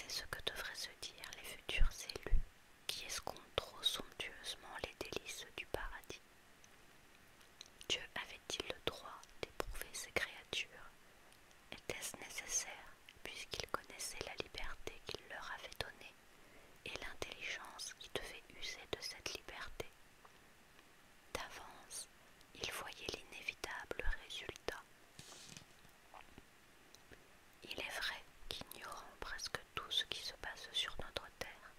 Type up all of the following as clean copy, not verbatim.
C'est ce que devraient se dire les futurs élus qui escomptent trop somptueusement les délices du paradis. Dieu avait-il le droit d'éprouver ces créatures? Était-ce nécessaire, puisqu'il connaissait la liberté qu'il leur avait donnée et l'intelligence qui devait user de cette liberté? D'avance, il voyait l'inévitable résultat. Il est vrai qu'ignorant presque tout ce qui se passe sur notre terre,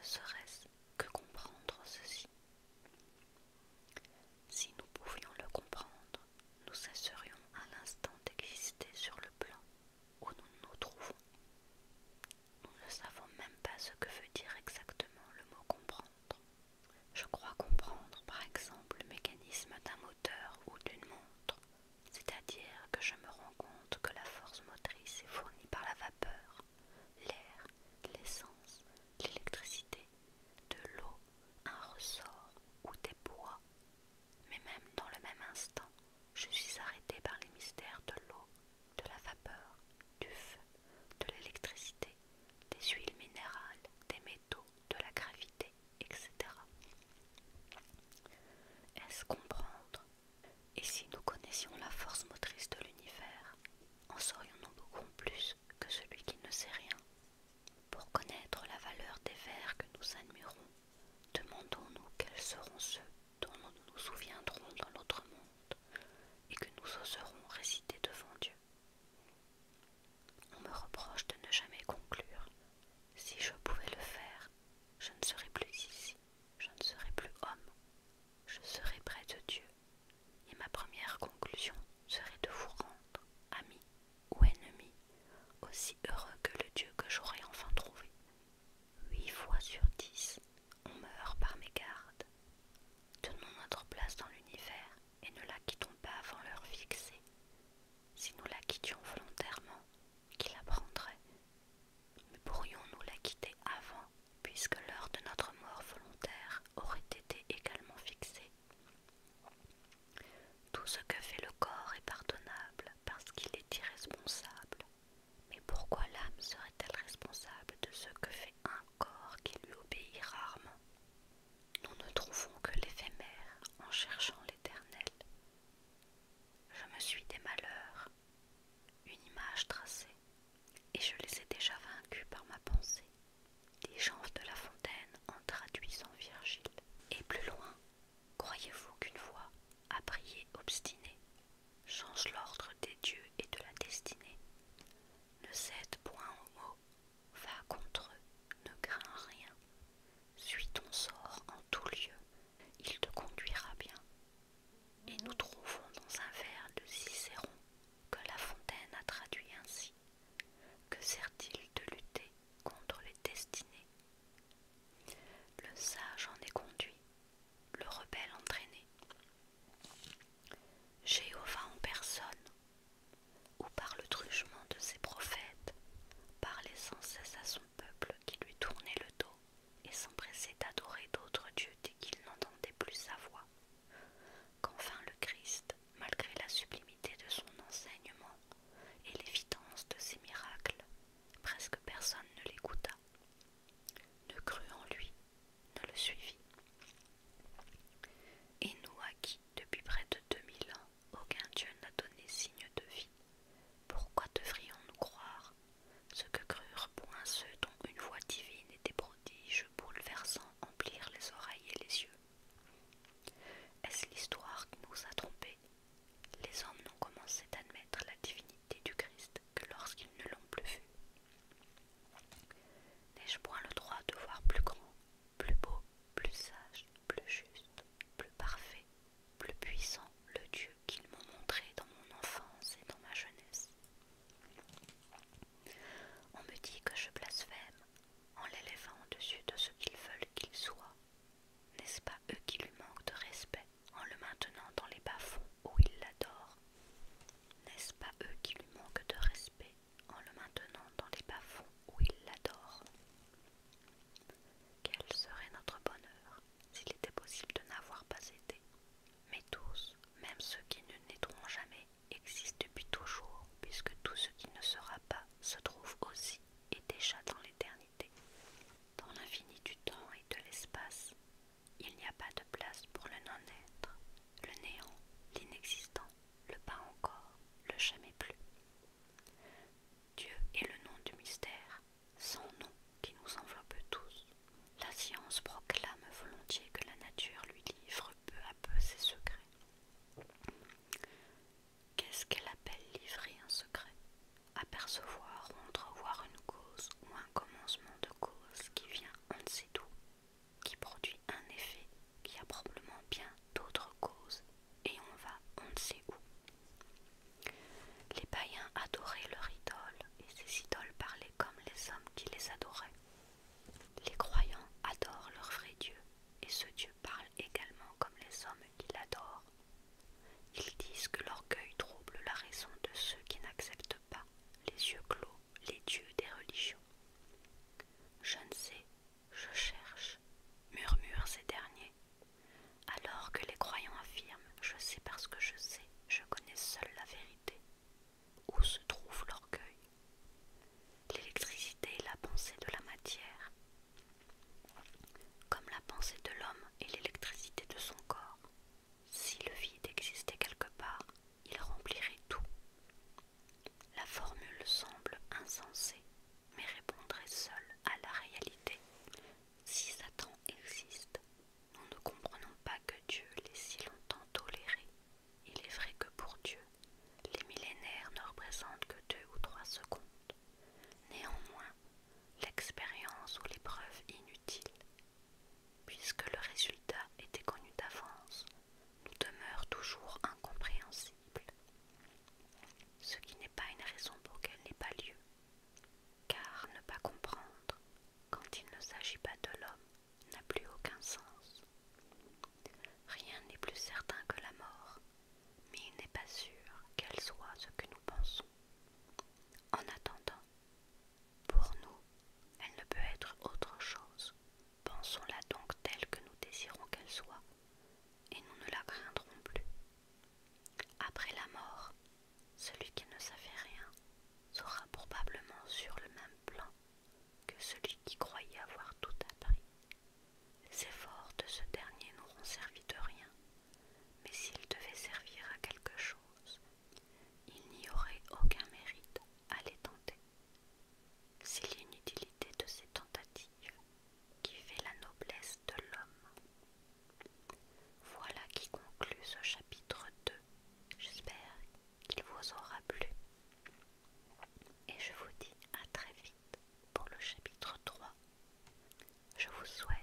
serait-ce que comprendre ceci. Si nous pouvions le comprendre, nous cesserions à l'instant d'exister sur le plan où nous nous trouvons. Nous ne savons même pas ce que veut dire exactement le mot comprendre. Je crois comprendre par exemple le mécanisme d'un moteur ou d'une montre, c'est-à-dire que je me rends compte que la force motrice est fournie par la vapeur, l'air, l'essence, l'électricité, de l'eau, un ressort ou des bois. Mais même dans le même instant, je suis arrêtée par les mystères de l'eau, de la vapeur, du feu, de l'électricité, des huiles minérales, des métaux, de la gravité, etc. Est-ce comprendre? Et si nous connaissions la force motrice de l'univers, en saurions-nous beaucoup plus que celui qui ne sait rien? Pour connaître la valeur des vers que nous admirons, demandons-nous quels seront ceux dont nous nous souviendrons dans l'autre monde et que nous oserons réciter devant Dieu. On me reproche de ne jamais conclure. Si je pouvais le faire, je ne serais plus ici, je ne serais plus homme, je serais près de Dieu. Et ma première conclusion serait de vous rendre, amis ou ennemis, aussi heureux que le Dieu que j'aurai enfin trouvé. 8 fois sur 10, on meurt par mégarde. Tenons notre place dans l'univers et ne la quittons pas avant l'heure fixée. Si nous la quittions volontairement, qui la prendrait? Mais pourrions-nous la quitter avant, puisque l'heure de notre mort volontaire aurait été également fixée? Tout ce que fait le corps est pardonnable parce qu'il est irresponsable. Mais pourquoi l'âme serait-elle responsable de ce que fait un corps qui lui obéit rarement? Nous ne trouvons que l'éphémère en cherchant l'éternel. Je me suis des malheurs, une image tracée, et je les ai déjà vaincus par ma pensée. Dit Jean de La Fontaine en traduisant Virgile. Et plus loin, croyez-vous qu'une voix, à prier obstinée, change l'ordre des dieux et de la destinée? Ne cède point aux mots, va contre eux, ne crains rien. Suis ton sort en tout lieu, il te conduira bien. Et nous trouvons dans un vers de Cicéron que La Fontaine a traduit ainsi. Que sert-il de lutter contre les destinées? Le sage en est conduit, le rebelle entraîné. Jéhovah en personne, ou par le truchement de ses prophètes, parlait sans cesse à son peuple qui lui tournait le dos et s'empressait d'adorer d'autres dieux dès qu'il n'entendait plus sa voix. Qu'enfin le Christ, malgré la sublimité de son enseignement et l'évidence de ses miracles, presque personne ne l'écouta, ne crut en lui, ne le suivit. Et nous à qui, depuis près de 2000 ans, aucun Dieu n'a donné signe de vie, pourquoi devrions-nous croire ce que crurent point ceux dont une voix divine et des prodiges bouleversants emplirent les oreilles et les yeux? Est-ce l'histoire qui nous a trompés? Les hommes n'ont commencé d'admettre la divinité du Christ que lorsqu'ils ne l'ont plus vu. N'ai-je point le droit de voir plus grand souhaite.